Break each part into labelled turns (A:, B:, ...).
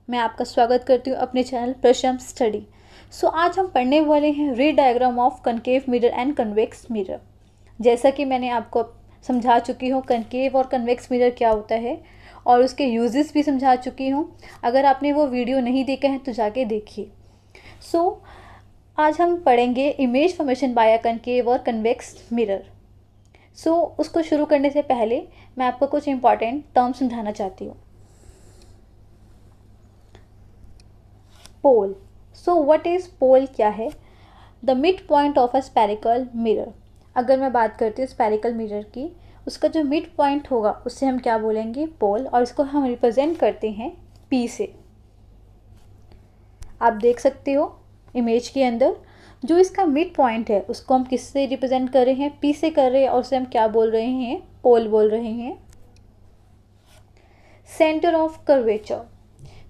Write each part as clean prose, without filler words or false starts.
A: मैं आपका स्वागत करती हूँ अपने चैनल प्रशम स्टडी। आज हम पढ़ने वाले हैं रे diagram of concave mirror and convex mirror. जैसा कि मैंने आपको समझा चुकी हूँ कनकेव और कन्वेक्स मिरर क्या होता है और उसके यूजेस भी समझा चुकी हूँ। अगर आपने वो वीडियो नहीं देखा है तो जाके देखिए। आज हम पढ़ेंगे इमेज फॉर्मेशन बाय कनकेव और कन्वेक्स मिरर। उसको शुरू करने से पहले मैं आपको कुछ इंपॉर्टेंट टर्म समझाना चाहती हूँ। पोल। व्हाट इज पोल क्या है? The mid point of a spherical mirror. अगर मैं बात करती हूँ स्पेरिकल मिरर की, उसका जो मिड पॉइंट होगा उससे हम क्या बोलेंगे? पोल। और इसको हम रिप्रेजेंट करते हैं पी से। आप देख सकते हो इमेज के अंदर जो इसका मिड पॉइंट है उसको हम किससे रिप्रेजेंट कर रहे हैं? पी से कर रहे हैं और उसे हम क्या बोल रहे हैं? पोल बोल रहे हैं। Centre of curvature.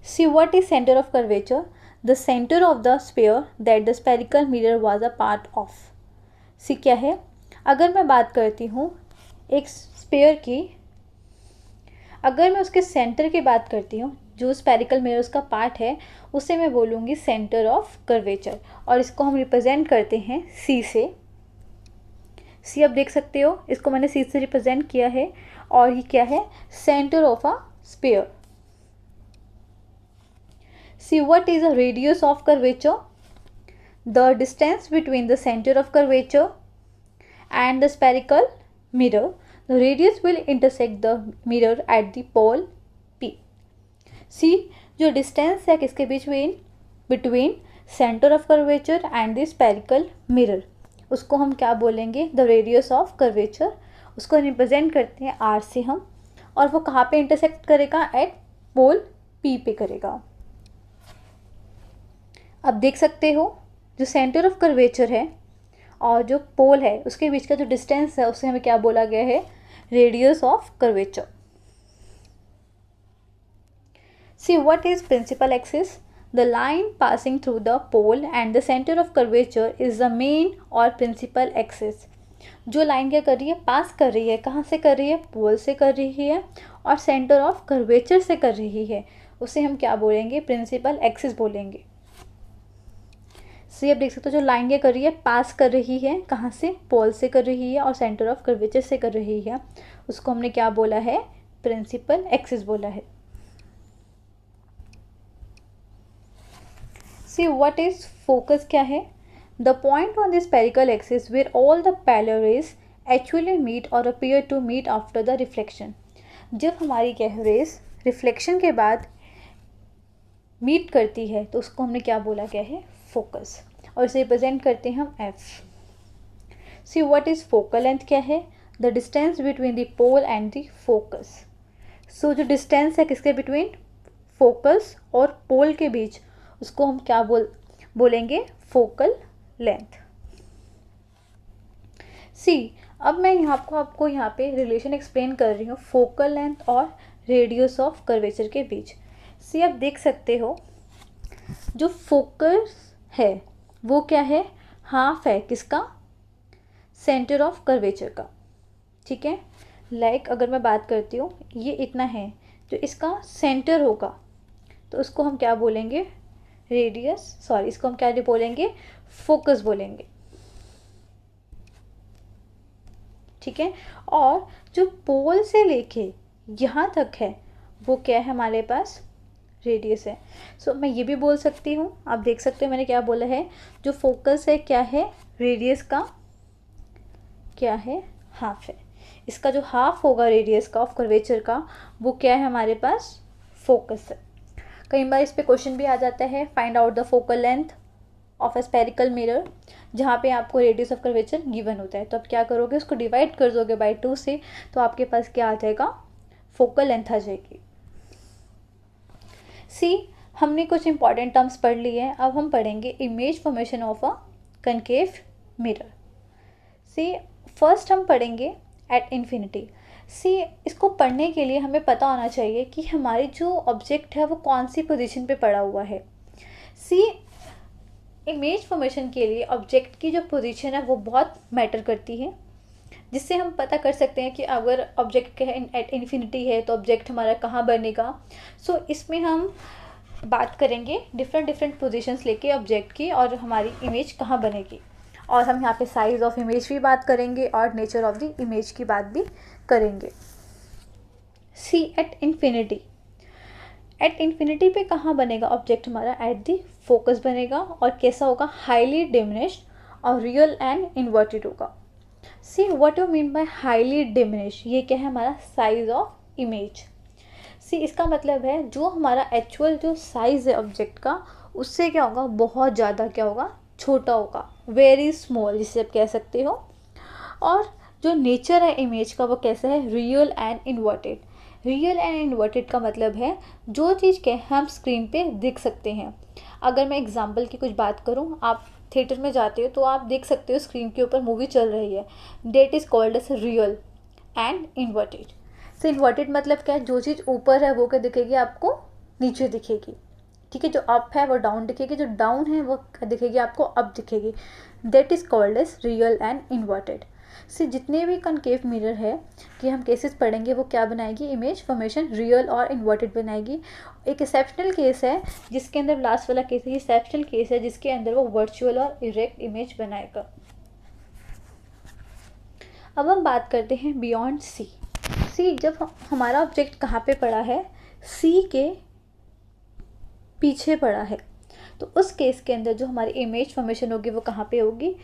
A: See what is centre of curvature? The center of the sphere that the spherical mirror was a part of। सी क्या है? अगर मैं बात करती हूँ एक स्पेयर की, अगर मैं उसके सेंटर की बात करती हूँ, जो स्पेरिकल मिरर उसका पार्ट है, उसे मैं बोलूँगी सेंटर ऑफ कर्वेचर। और इसको हम रिप्रेजेंट करते हैं सी से। सी आप देख सकते हो, इसको मैंने सी से रिप्रेजेंट किया है। और ये क्या है? Centre of a sphere. See what is the radius of curvature? The distance between the center of curvature and the spherical mirror. The radius will intersect the mirror at the pole P. See जो distance है किसके बीच में? Between center of curvature and the spherical mirror, उसको हम क्या बोलेंगे? The radius of curvature। उसको represent करते हैं R से हम। और वो कहाँ पे इंटरसेक्ट करेगा? एट पोल P पे करेगा। अब देख सकते हो जो सेंटर ऑफ कर्वेचर है और जो पोल है उसके बीच का जो डिस्टेंस है उसे हमें क्या बोला गया है? Radius of curvature. See what is principal axis? The line passing through the pole and the centre of curvature is the main or principal axis. जो लाइन क्या कर रही है? पास कर रही है। कहाँ से कर रही है? पोल से कर रही है और सेंटर ऑफ कर्वेचर से कर रही है, उसे हम क्या बोलेंगे? प्रिंसिपल एक्सिस बोलेंगे। सी आप देख सकते हो जो लाइन क्या कर रही है? पास कर रही है। कहाँ से? पोल से कर रही है और सेंटर ऑफ कर्वेचर से कर रही है, उसको हमने क्या बोला है? प्रिंसिपल एक्सिस बोला है। सी व्हाट इज फोकस क्या है? The point on the spherical axis where all the parallel rays actually meet और appear to meet after the reflection. जब हमारी क्या है? रेज रिफ्लेक्शन के बाद मीट करती है तो उसको हमने क्या बोला गया है? फोकस। और इसे रिप्रेजेंट करते हैं हम F. See what is focal length क्या है? The distance between the pole and the focus. So जो डिस्टेंस है किसके बिटवीन? फोकस और पोल के बीच, उसको हम क्या बोलेंगे? Focal length. सी अब मैं आपको यहाँ पे रिलेशन एक्सप्लेन कर रही हूँ फोकल लेंथ और रेडियस ऑफ कर्वेचर के बीच। सी आप देख सकते हो जो फोकस है वो क्या है? हाफ है किसका? सेंटर ऑफ कर्वेचर का। ठीक है, लाइक अगर मैं बात करती हूँ ये इतना है, जो इसका सेंटर होगा तो उसको हम क्या बोलेंगे? इसको हम क्या बोलेंगे? फोकस बोलेंगे। ठीक है, और जो पोल से लेके यहाँ तक है वो क्या है हमारे पास? रेडियस है। मैं ये भी बोल सकती हूँ, आप देख सकते हो मैंने क्या बोला है? जो फोकस है क्या है? रेडियस का क्या है? हाफ है। इसका जो हाफ होगा रेडियस का ऑफ कर्वेचर का, वो क्या है हमारे पास? फोकस है। कई बार इस पे क्वेश्चन भी आ जाता है, find out the focal length of a spherical mirror, जहाँ पे आपको रेडियस ऑफ कर्वेचर गिवन होता है। तो आप क्या करोगे? उसको डिवाइड कर दोगे बाई 2 से, तो आपके पास क्या आ जाएगा? फोकल लेंथ आ जाएगी। सी हमने कुछ इंपॉर्टेंट टर्म्स पढ़ लिए हैं, अब हम पढ़ेंगे image formation of a concave mirror. See first हम पढ़ेंगे एट इन्फिनिटी। सी इसको पढ़ने के लिए हमें पता होना चाहिए कि हमारी जो ऑब्जेक्ट है वो कौन सी पोजीशन पे पड़ा हुआ है। सी इमेज फॉर्मेशन के लिए ऑब्जेक्ट की जो पोजीशन है वो बहुत मैटर करती है, जिससे हम पता कर सकते हैं कि अगर ऑब्जेक्ट एट इन्फिनिटी है तो ऑब्जेक्ट हमारा कहाँ बनेगा। इसमें हम बात करेंगे डिफरेंट डिफरेंट पोजीशंस लेके ऑब्जेक्ट की और हमारी इमेज कहाँ बनेगी, और हम यहाँ पे साइज ऑफ इमेज भी बात करेंगे और नेचर ऑफ द इमेज की बात भी करेंगे। सी एट इन्फिनिटी, एट इन्फिनिटी पे कहाँ बनेगा ऑब्जेक्ट हमारा, एट दी फोकस बनेगा और कैसा होगा, हाईली डिमिनिश्ड और रियल एंड इन्वर्टेड होगा। See what you mean by highly diminished, ये क्या है हमारा साइज ऑफ इमेज। सी इसका मतलब है जो हमारा एक्चुअल जो साइज़ है ऑब्जेक्ट का उससे क्या होगा, बहुत ज़्यादा क्या होगा, छोटा होगा, वेरी स्मॉल जिसे आप कह सकते हो। और जो नेचर है इमेज का वो कैसा है, real and inverted. Real and inverted का मतलब है जो चीज़ के हम स्क्रीन पे देख सकते हैं। अगर मैं एग्जांपल की कुछ बात करूं, आप थिएटर में जाते हो तो आप देख सकते हो स्क्रीन के ऊपर मूवी चल रही है, that is called as real and inverted. So inverted मतलब क्या है, जो चीज़ ऊपर है वो क्या दिखेगी आपको, नीचे दिखेगी, ठीक है। जो अप है वो डाउन दिखेगी, जो डाउन है वो दिखेगी आपको अप दिखेगी, that is called as real and inverted. से जितने भी कनकेव मिरर है कि हम केसेस पढ़ेंगे वो क्या बनाएगी, इमेज फॉर्मेशन रियल और इन्वर्टेड बनाएगी। एक एक्सेप्शनल केस है जिसके अंदर, लास्ट वाला केस है, ये एक्सेप्शनल केस है जिसके अंदर वो वर्चुअल और इरेक्ट इमेज बनाएगा। अब हम बात करते हैं बियॉन्ड सी। सी जब हमारा ऑब्जेक्ट कहाँ पे पड़ा है, सी के पीछे पड़ा है, तो उस केस के अंदर जो हमारी इमेज फॉर्मेशन होगी वो कहाँ पे होगी,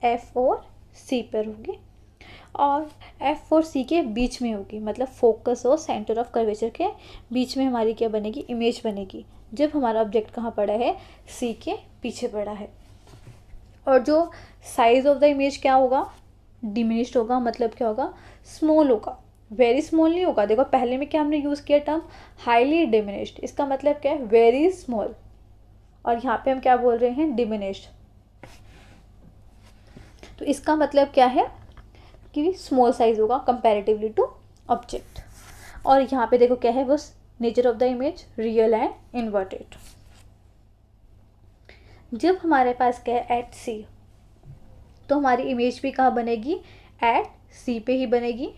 A: एफ और सी पर होगी, और एफ और सी के बीच में होगी, मतलब फोकस और सेंटर ऑफ कर्वेचर के बीच में हमारी क्या बनेगी, इमेज बनेगी, जब हमारा ऑब्जेक्ट कहाँ पड़ा है, सी के पीछे पड़ा है। और जो साइज ऑफ द इमेज क्या होगा, डिमिनिश्ड होगा, मतलब क्या होगा, स्मॉल होगा, वेरी स्मॉल नहीं होगा। देखो पहले में क्या हमने यूज़ किया टर्म, हाईली डिमिनिश्ड, इसका मतलब क्या है, वेरी स्मॉल, और यहाँ पे हम क्या बोल रहे हैं, डिमिनिश्ड। तो इसका मतलब क्या है कि स्मॉल साइज होगा कंपैरेटिवली टू ऑब्जेक्ट। और यहाँ पे देखो क्या है, वो nature of the image real and inverted. जब हमारे पास क्या है, एट सी, तो हमारी इमेज भी कहाँ बनेगी, एट सी पे ही बनेगी,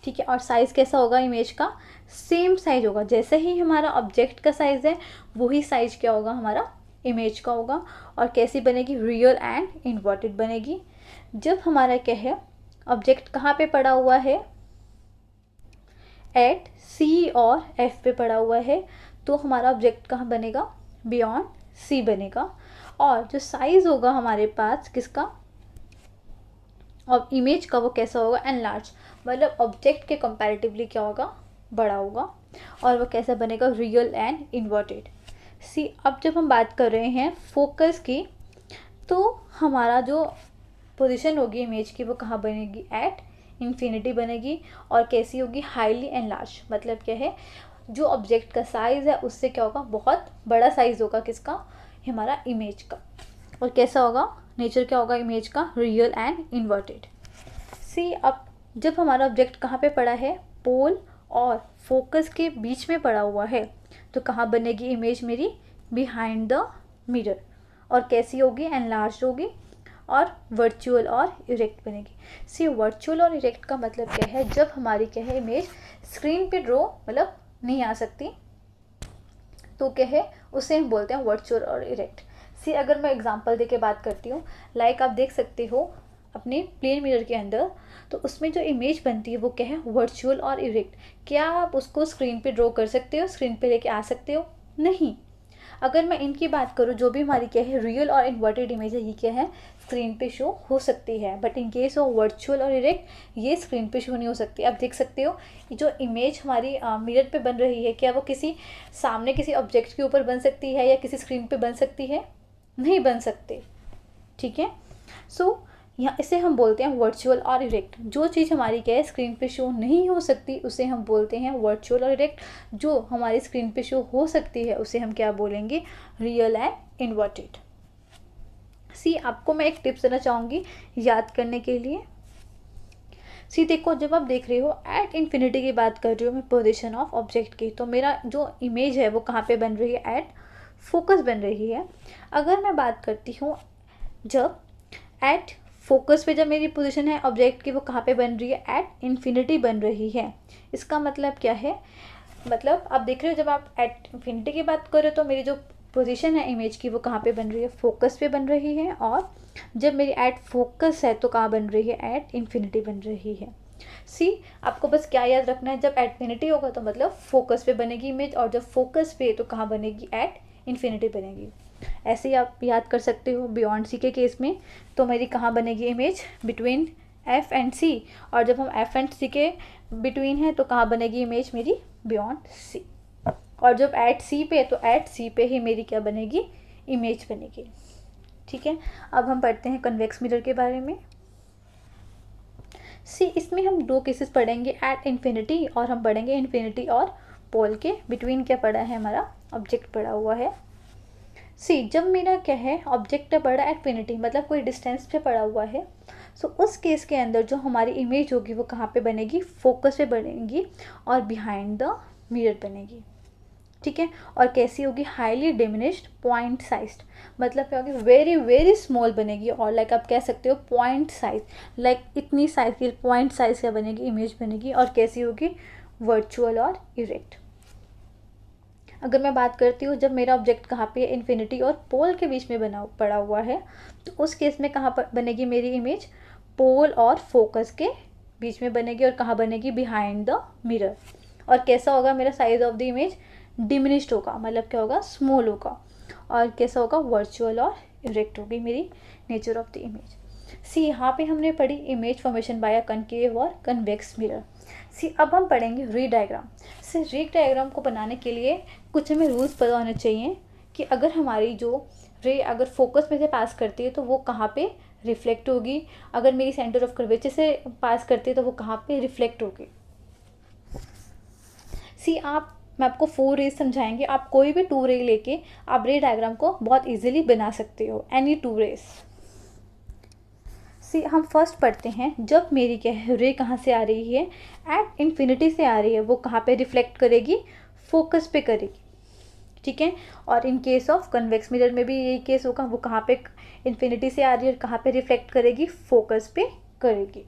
A: ठीक है। और साइज़ कैसा होगा इमेज का, सेम साइज होगा, जैसे ही हमारा ऑब्जेक्ट का साइज़ है वही साइज क्या होगा, हमारा इमेज का होगा। और कैसी बनेगी, रियल एंड इन्वर्टेड बनेगी। जब हमारा क्या है, ऑब्जेक्ट कहाँ पे पड़ा हुआ है, एट सी और एफ पे पड़ा हुआ है, तो हमारा ऑब्जेक्ट कहाँ बनेगा, बियॉन्ड सी बनेगा। और जो साइज़ होगा हमारे पास किसका, और इमेज का, वो कैसा होगा, एनलार्ज, मतलब ऑब्जेक्ट के कंपैरेटिवली क्या होगा, बड़ा होगा। और वो कैसा बनेगा, रियल एंड इन्वर्टेड। सी अब जब हम बात कर रहे हैं फोकस की, तो हमारा जो पोजीशन होगी इमेज की वो कहाँ बनेगी, एट इन्फिनिटी बनेगी। और कैसी होगी, हाईली एनलार्ज, मतलब क्या है, जो ऑब्जेक्ट का साइज़ है उससे क्या होगा, बहुत बड़ा साइज़ होगा, किसका, हमारा इमेज का। और कैसा होगा, नेचर क्या होगा इमेज का, रियल एंड इन्वर्टेड। सी अब जब हमारा ऑब्जेक्ट कहाँ पे पड़ा है, पोल और फोकस के बीच में पड़ा हुआ है, तो कहाँ बनेगी इमेज मेरी, बिहाइंड द मिरर। और कैसी होगी, एनलार्ज होगी और वर्चुअल और इरेक्ट बनेगी। सी वर्चुअल और इरेक्ट का मतलब क्या है, जब हमारी क्या है, इमेज स्क्रीन पे ड्रॉ मतलब नहीं आ सकती, तो क्या है, उसे हम बोलते हैं वर्चुअल और इरेक्ट। सी अगर मैं एग्जांपल दे के बात करती हूँ, लाइक आप देख सकते हो अपने प्लेन मिरर के अंदर, तो उसमें जो इमेज बनती है वो क्या है, वर्चुअल और इरेक्ट। क्या आप उसको स्क्रीन पे ड्रॉ कर सकते हो, स्क्रीन पे लेके आ सकते हो, नहीं। अगर मैं इनकी बात करूँ, जो भी हमारी क्या है, रियल और इन्वर्टेड इमेज है, ये क्या है, स्क्रीन पे शो हो सकती है, but in case of virtual और इरेक्ट ये स्क्रीन पे शो नहीं हो सकती। आप देख सकते हो जो इमेज हमारी मिरर पे बन रही है, क्या वो किसी सामने किसी ऑब्जेक्ट के ऊपर बन सकती है या किसी स्क्रीन पे बन सकती है, नहीं बन सकते, ठीक है। सो यहाँ इसे हम बोलते हैं वर्चुअल और इरेक्ट। जो चीज़ हमारी क्या है, स्क्रीन पे शो नहीं हो सकती उसे हम बोलते हैं वर्चुअल और इरेक्ट। जो हमारी स्क्रीन पे शो हो सकती है उसे हम क्या बोलेंगे, रियल एंड इन्वर्टेड। सी आपको मैं एक टिप्स देना चाहूँगी याद करने के लिए। सी देखो, जब आप देख रहे हो एट इन्फिनिटी की बात कर रही हूँ मैं पोजीशन ऑफ ऑब्जेक्ट की, तो मेरा जो इमेज है वो कहाँ पे बन रही है, एट फोकस बन रही है। अगर मैं बात करती हूँ जब एट फोकस पे जब मेरी पोजीशन है ऑब्जेक्ट की, वो कहाँ पे बन रही है, एट इन्फिनिटी बन रही है। इसका मतलब क्या है, मतलब आप देख रहे हो जब आप एट इन्फिनिटी की बात कर रहे हो तो मेरी जो पोजीशन है इमेज की वो कहाँ पे बन रही है, फोकस पे बन रही है, और जब मेरी एट फोकस है तो कहाँ बन रही है, एट इन्फिनिटी बन रही है। सी, आपको बस क्या याद रखना है, जब एट इन्फिनिटी होगा तो मतलब फोकस पे बनेगी इमेज, और जब फोकस पे तो कहाँ बनेगी, एट इन्फिनिटी बनेगी। ऐसे ही आप याद कर सकते हो बियॉन्ड सी के केस में, तो मेरी कहाँ बनेगी इमेज, बिटवीन एफ एंड सी, और जब हम एफ एंड सी के बिटवीन है तो कहाँ बनेगी इमेज मेरी, बियॉन्ड सी। और जब एट सी पे तो एट सी पे ही मेरी क्या बनेगी, इमेज बनेगी। ठीक है, अब हम पढ़ते हैं कन्वेक्स मिरर के बारे में। सी, इसमें हम दो केसेस पढ़ेंगे, एट इन्फिनिटी, और हम पढ़ेंगे इन्फिनिटी और पोल के बिटवीन क्या पड़ा है, हमारा ऑब्जेक्ट पड़ा हुआ है। सी, जब मेरा क्या है ऑब्जेक्ट पड़ा एट इन्फिनिटी, मतलब कोई डिस्टेंस पे पड़ा हुआ है, सो उस केस के अंदर जो हमारी इमेज होगी वो कहाँ पे बनेगी, फोकस पे बनेगी और बिहाइंड द मिरर बनेगी। ठीक है, और कैसी होगी, हाईली डिमिनिश्ड पॉइंट साइज्ड, मतलब क्या होगी, वेरी वेरी स्मॉल बनेगी, और लाइक आप कह सकते हो पॉइंट साइज, लाइक इतनी साइज की पॉइंट साइज क्या बनेगी, इमेज बनेगी, और कैसी होगी, वर्चुअल और इरेक्ट। अगर मैं बात करती हूँ जब मेरा ऑब्जेक्ट कहाँ पे इन्फिनिटी और पोल के बीच में बना पड़ा हुआ है, तो उस केस में कहाँ पर बनेगी मेरी इमेज, पोल और फोकस के बीच में बनेगी, और कहाँ बनेगी, बिहाइंड द मिरर। और कैसा होगा मेरा size of the image, diminished होगा, मतलब क्या होगा, स्मॉल होगा, और कैसा होगा, वर्चुअल और इरेक्ट होगी मेरी नेचर ऑफ द इमेज। सी, यहाँ पे हमने पढ़ी इमेज फॉर्मेशन बाय कनकेव और कन्वेक्स मिरर। सी, अब हम पढ़ेंगे रे डायग्राम। से रे डायग्राम को बनाने के लिए कुछ हमें रूल्स पता होने चाहिए कि अगर हमारी जो रे अगर फोकस में से पास करती है तो वो कहाँ पे रिफ्लेक्ट होगी, अगर मेरी सेंटर ऑफ कर्वेचर से पास करती है तो वो कहाँ पे रिफ्लेक्ट होगी। सी, मैं आपको 4 रेज समझाएंगे, आप कोई भी 2 रे लेके आप रे डायग्राम को बहुत इजीली बना सकते हो, एनी 2 रेज। सी, हम फर्स्ट पढ़ते हैं, जब मेरी क्या है रे कहाँ से आ रही है, एट इन्फिनिटी से आ रही है, वो कहाँ पे रिफ्लेक्ट करेगी, फोकस पे करेगी। ठीक है, और इन केस ऑफ कन्वेक्स मिरर में भी यही केस होगा, वो कहाँ पे इन्फिनिटी से आ रही है और कहाँ पे रिफ्लेक्ट करेगी, फोकस पे करेगी।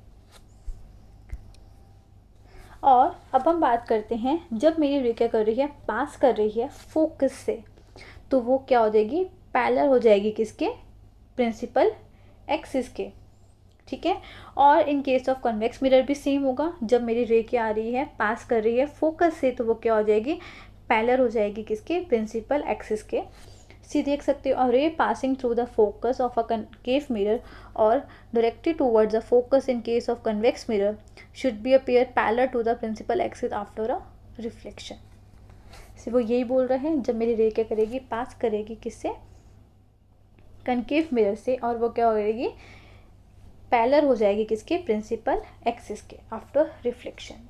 A: और अब हम बात करते हैं, जब मेरी रे क्या कर रही है, पास कर रही है फोकस से, तो वो क्या हो जाएगी, पैरेलल हो जाएगी किसके, प्रिंसिपल एक्सिस के। ठीक है, और इन केस ऑफ कन्वेक्स मिरर भी सेम होगा, जब मेरी रे क्या आ रही है, पास कर रही है फोकस से, तो वो क्या हो जाएगी, पैरेलल हो जाएगी किसके, प्रिंसिपल एक्सिस के। सी, देख सकते हो, ray passing through the focus of a concave mirror और directed towards the focus in case of convex mirror should be appear parallel to the principal axis after a reflection. See, वो यही बोल रहे हैं, जब मेरी रे क्या करेगी, पास करेगी किससे, कनकेव मिरर से, और वो क्या होगी, पैरेलल हो जाएगी किसके, प्रिंसिपल एक्सिस के आफ्टर रिफ्लेक्शन।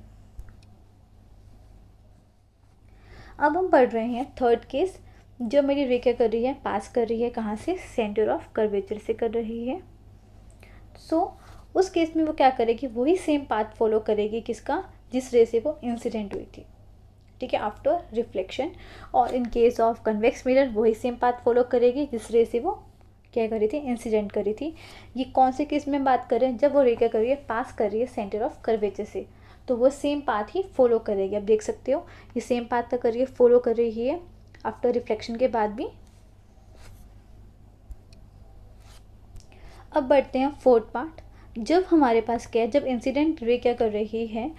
A: अब हम पढ़ रहे हैं थर्ड केस, जब मेरी रे क्या कर रही है, पास कर रही है कहाँ से, सेंटर ऑफ कर्वेचर से कर रही है। सो उस केस में वो क्या करेगी, वही सेम पाथ फॉलो करेगी किसका, जिस रे से वो इंसिडेंट हुई थी। ठीक है, आफ्टर रिफ्लेक्शन। और इन केस ऑफ कन्वेक्स मिरर वही सेम पाथ फॉलो करेगी जिस रे से वो क्या करी थी, इंसिडेंट करी थी। ये कौन से केस में बात कर रहे हैं, जब वो रे क्या कर रही है, पास कर रही है सेंटर ऑफ कर्वेचर से, तो वो सेम पाथ ही फॉलो करेगी। आप देख सकते हो ये सेम पाथ तक कर रही है, फॉलो कर रही है आफ्टर रिफ्लेक्शन के बाद भी। अब बढ़ते हैं फोर्थ पार्ट, जब हमारे पास क्या है, जब इंसिडेंट रे क्या कर रही है,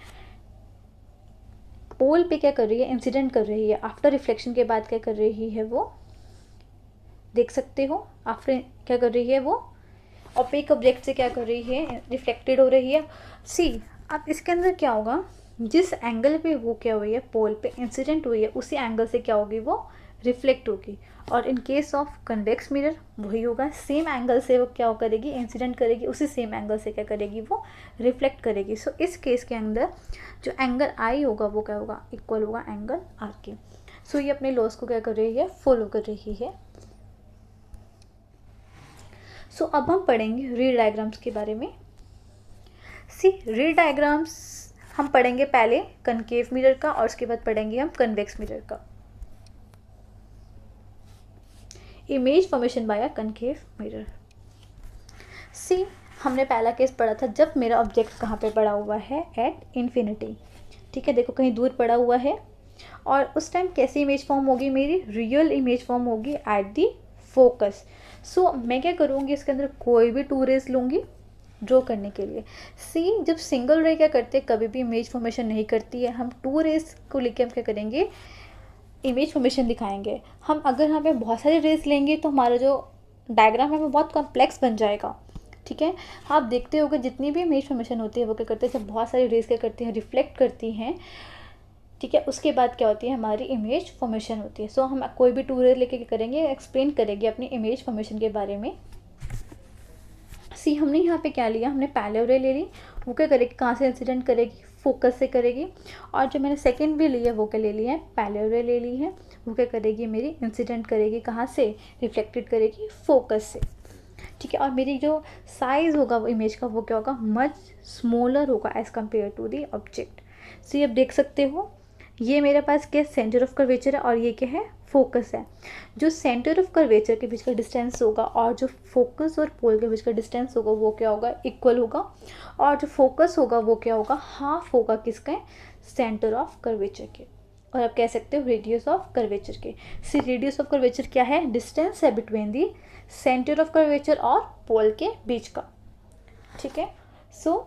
A: पोल पे क्या कर रही है, इंसिडेंट कर रही है, आफ्टर रिफ्लेक्शन के बाद क्या कर रही है, वो देख सकते हो आफ्टर क्या कर रही है, वो ओपेक ऑब्जेक्ट से क्या कर रही है, रिफ्लेक्टेड हो रही है। सी, अब इसके अंदर क्या होगा, जिस एंगल पे वो क्या हुई है, पोल पे इंसिडेंट हुई है, उसी एंगल से क्या होगी, वो रिफ्लेक्ट होगी। और इन केस ऑफ कन्वेक्स मिरर वही होगा, सेम एंगल से वो क्या करेगी, इंसिडेंट करेगी, उसी सेम एंगल से क्या करेगी, वो रिफ्लेक्ट करेगी। सो इस केस के अंदर जो एंगल आई होगा वो क्या होगा, इक्वल होगा एंगल आर के। सो ये अपने लॉस को क्या कर रही है, फॉलो कर रही है। सो अब हम पढ़ेंगे रे डायग्राम्स के बारे में। सी, रे डायग्राम्स हम पढ़ेंगे पहले कनकेव मिरर का, और उसके बाद पढ़ेंगे हम कन्वेक्स मिरर का। Image formation by concave mirror. See, हमने पहला केस पढ़ा था, जब मेरा ऑब्जेक्ट कहाँ पे पड़ा हुआ है, एट इन्फिनिटी। ठीक है, देखो कहीं दूर पड़ा हुआ है, और उस टाइम कैसी इमेज फॉर्म होगी, मेरी रियल इमेज फॉर्म होगी एट दी फोकस। सो मैं क्या करूँगी, इसके अंदर कोई भी 2 रेज लूँगी ड्रॉ करने के लिए। सी जब सिंगल रे क्या करते हैं, कभी भी इमेज फॉर्मेशन नहीं करती है। हम 2 रेज को लेके हम क्या करेंगे, इमेज फॉर्मेशन दिखाएंगे। हम अगर यहाँ पे बहुत सारे रेज लेंगे तो हमारा जो डायग्राम है वो बहुत कॉम्प्लेक्स बन जाएगा। ठीक है, आप देखते होगे जितनी भी इमेज फॉर्मेशन होती है वो क्या करते हैं, जब बहुत सारी रेज क्या करती हैं, रिफ्लेक्ट करती हैं। ठीक है, उसके बाद क्या होती है, हमारी इमेज फॉर्मेशन होती है। सो हम कोई भी 2 रेज लेके क्या करेंगे, एक्सप्लेन करेंगे अपनी इमेज फॉर्मेशन के बारे में। सी हमने यहाँ पे क्या लिया, हमने पहले रे ले ली, वो क्या करेगी, कहाँ से इंसिडेंट करेगी, फोकस से करेगी। और जो मैंने सेकंड भी ली है वो क्या ले लिया है, पहले रे ले ली है, वो क्या करेगी, मेरी इंसिडेंट करेगी कहाँ से, रिफ्लेक्टेड करेगी फोकस से। ठीक है, और मेरी जो साइज़ होगा वो इमेज का वो क्या होगा, मच स्मॉलर होगा as compare to the object. So ये आप देख सकते हो, ये मेरे पास क्या सेंटर ऑफ कर्वेचर है और ये क्या है, फोकस है। जो सेंटर ऑफ कर्वेचर के बीच का डिस्टेंस होगा और जो फोकस और पोल के बीच का डिस्टेंस होगा वो क्या होगा, इक्वल होगा। और जो फोकस होगा वो क्या होगा, हाफ होगा किसका, सेंटर ऑफ कर्वेचर के। और आप कह सकते हो रेडियस ऑफ कर्वेचर के। सी रेडियस ऑफ कर्वेचर क्या है, डिस्टेंस है between the centre of curvature और पोल के बीच का। ठीक है, सो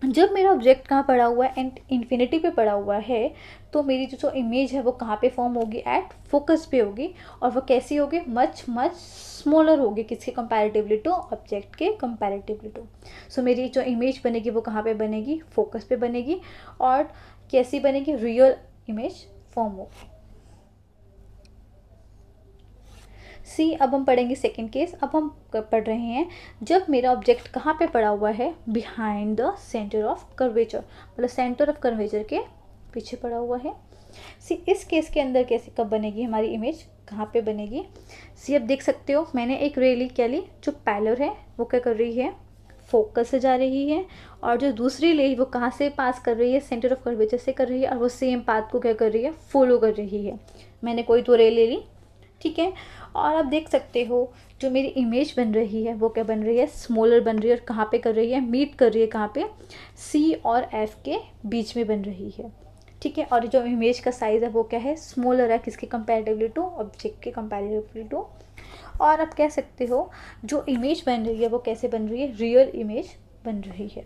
A: जब मेरा ऑब्जेक्ट कहाँ पड़ा हुआ है, एंड इन्फिनिटी पे पड़ा हुआ है, तो मेरी जो इमेज है वो कहाँ पे फॉर्म होगी, एट फोकस पे होगी। और वो कैसी होगी, मच मच स्मॉलर होगी, किसके कंपैरेटिवली टू, ऑब्जेक्ट के कंपैरेटिवली टू। सो मेरी जो इमेज बनेगी वो कहाँ पे बनेगी, फोकस पे बनेगी। और कैसी बनेगी, रियल इमेज फॉर्म होगी। सी अब हम पढ़ेंगे सेकंड केस। अब हम पढ़ रहे हैं, जब मेरा ऑब्जेक्ट कहाँ पे पड़ा हुआ है, behind the centre of curvature, मतलब सेंटर ऑफ कर्वेचर के पीछे पड़ा हुआ है। सी इस केस के अंदर कैसे कब बनेगी हमारी इमेज, कहाँ पे बनेगी। सी अब देख सकते हो, मैंने एक रे ली, क्या ली, जो पैरेलल है वो क्या कर रही है, फोकस से जा रही है। और जो दूसरी ले वो कहाँ से पास कर रही है, सेंटर ऑफ कर्वेचर से कर रही है। और वो सेम पाथ को क्या कर रही है, फॉलो कर रही है। मैंने कोई तो रे ले ली, ठीक है। और आप देख सकते हो जो मेरी इमेज बन रही है वो क्या बन रही है, स्मॉलर बन रही है। और कहाँ पे कर रही है, मीट कर रही है कहाँ पे, सी और एफ के बीच में बन रही है। ठीक है, और जो इमेज का साइज़ है वो क्या है, स्मॉलर है, किसके कंपैरेटिवली टू, ऑब्जेक्ट के कंपैरेटिवली टू। और आप कह सकते हो जो इमेज बन रही है वो कैसे बन रही है, रियल इमेज बन रही है।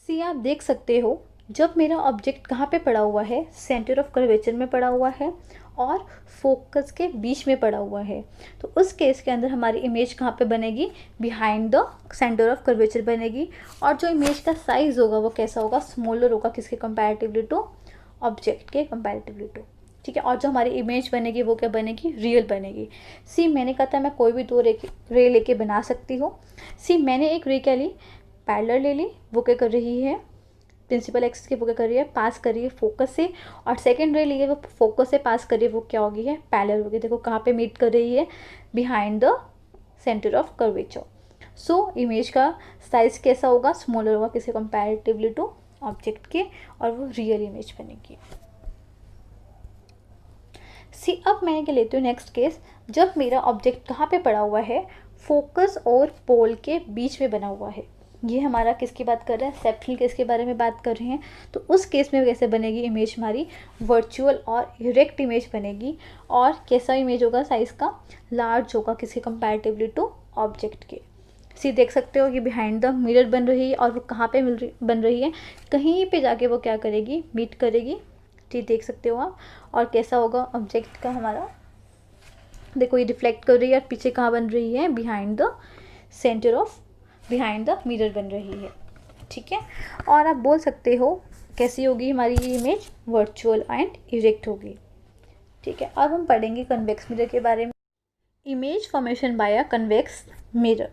A: सी आप देख सकते हो, जब मेरा ऑब्जेक्ट कहाँ पे पड़ा हुआ है, सेंटर ऑफ कर्वेचर में पड़ा हुआ है और फोकस के बीच में पड़ा हुआ है, तो उस केस के अंदर हमारी इमेज कहाँ पे बनेगी, behind the centre of curvature बनेगी। और जो इमेज का साइज़ होगा वो कैसा होगा, स्मॉलर होगा, किसके कंपैरेटिवली टू, ऑब्जेक्ट के कंपैरेटिवली टू। ठीक है, और जो हमारी इमेज बनेगी वो क्या बनेगी, रियल बनेगी। सी मैंने कहा था मैं कोई भी 2 रे लेके बना सकती हूँ। सी मैंने एक रे क्या ली, पैरेलल ले ली, वो क्या कर रही है, प्रिंसिपल एक्सिस की वो क्या कर रही है, पास कर रही है फोकस से। और सेकंड रे लिए वो फोकस से पास कर रही है, वो क्या होगी है, पैरेलल होगी। देखो कहाँ पे मीट कर रही है, behind the centre of curvature. So image का साइज कैसा होगा, स्मॉलर होगा, किसी कंपैरेटिवली टू ऑब्जेक्ट के, और वो रियल इमेज बनेगी। सी अब मैं क्या लेती हूँ नेक्स्ट केस, जब मेरा ऑब्जेक्ट कहाँ पे पड़ा हुआ है, फोकस और पोल के बीच में बना हुआ है। ये हमारा किसकी बात कर रहे हैं, सेप्टल केस के बारे में बात कर रहे हैं। तो उस केस में कैसे बनेगी इमेज, हमारी वर्चुअल और इरेक्ट इमेज बनेगी। और कैसा इमेज होगा, साइज़ का लार्ज होगा, किसके कंपैरेटिवली टू ऑब्जेक्ट के। सी देख सकते हो ये बिहाइंड द मिरर बन रही है, और वो कहाँ पे बन रही है, कहीं पे जाके वो क्या करेगी, मीट करेगी। ठीक देख सकते हो आप। और कैसा होगा ऑब्जेक्ट का हमारा, देखो ये रिफ्लेक्ट कर रही है, और पीछे कहाँ बन रही है, behind the centre of, behind the mirror बन रही है। ठीक है, और आप बोल सकते हो कैसी होगी हमारी ये इमेज, वर्चुअल एंड इरेक्ट होगी। ठीक है, अब हम पढ़ेंगे कन्वेक्स मिरर के बारे में। Image formation by a convex mirror.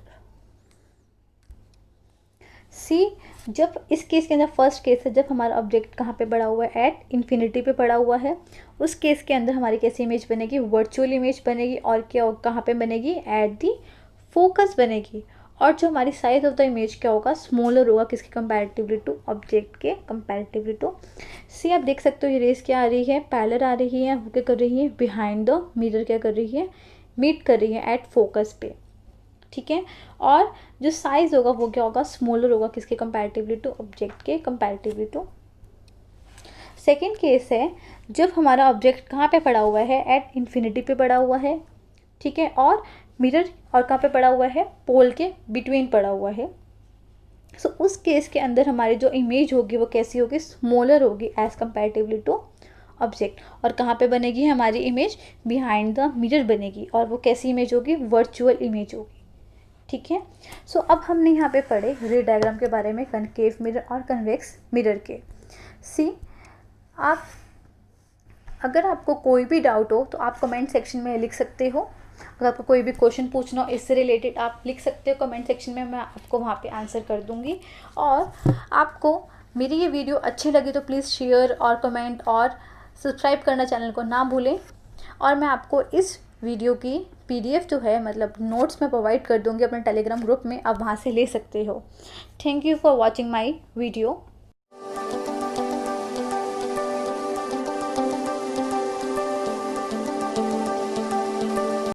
A: See जब इस केस के अंदर फर्स्ट केस है, जब हमारा ऑब्जेक्ट कहाँ पे पड़ा हुआ है, एट इन्फिनिटी पे पड़ा हुआ है, उस केस के अंदर हमारी कैसी इमेज बनेगी, वर्चुअल इमेज बनेगी। और क्या कहाँ पे बनेगी, एट दी फोकस बनेगी। और जो हमारी साइज ऑफ द इमेज क्या होगा, स्मॉलर होगा, किसके कंपैरेटिवली टू, ऑब्जेक्ट के कंपैरेटिवली टू। सी आप देख सकते हो ये रेस क्या आ रही है, पैरेलल आ रही है, वो क्या कर रही है, बिहाइंड द मिरर क्या कर रही है, मीट कर रही है एट फोकस पे। ठीक है। और जो साइज़ होगा वो क्या होगा, स्मॉलर होगा, किसके कंपैरेटिवली टू, ऑब्जेक्ट के कंपैरेटिवली टू। सेकेंड केस है जब हमारा ऑब्जेक्ट कहाँ पे पड़ा हुआ है, एट इन्फिनिटी पे पड़ा हुआ है, ठीक है, और मिरर और कहाँ पे पड़ा हुआ है, पोल के बिटवीन पड़ा हुआ है। सो उस केस के अंदर हमारी जो इमेज होगी वो कैसी होगी, स्मॉलर होगी एज कंपैरेटिवली टू ऑब्जेक्ट। और कहाँ पे बनेगी हमारी इमेज, बिहाइंड द मिरर बनेगी, और वो कैसी इमेज होगी, वर्चुअल इमेज होगी, ठीक है। सो अब हमने यहाँ पे पढ़े रे डायग्राम के बारे में, कनकेव मिरर और कन्वेक्स मिरर के। सी आप, अगर आपको कोई भी डाउट हो तो आप कमेंट सेक्शन में लिख सकते हो। अगर आपको कोई भी क्वेश्चन पूछना हो इससे रिलेटेड आप लिख सकते हो कमेंट सेक्शन में, मैं आपको वहाँ पे आंसर कर दूँगी। और आपको मेरी ये वीडियो अच्छी लगी तो प्लीज़ शेयर और कमेंट और सब्सक्राइब करना चैनल को ना भूलें। और मैं आपको इस वीडियो की PDF जो है, मतलब नोट्स में प्रोवाइड कर दूँगी अपने टेलीग्राम ग्रुप में, आप वहाँ से ले सकते हो। Thank you for watching my video.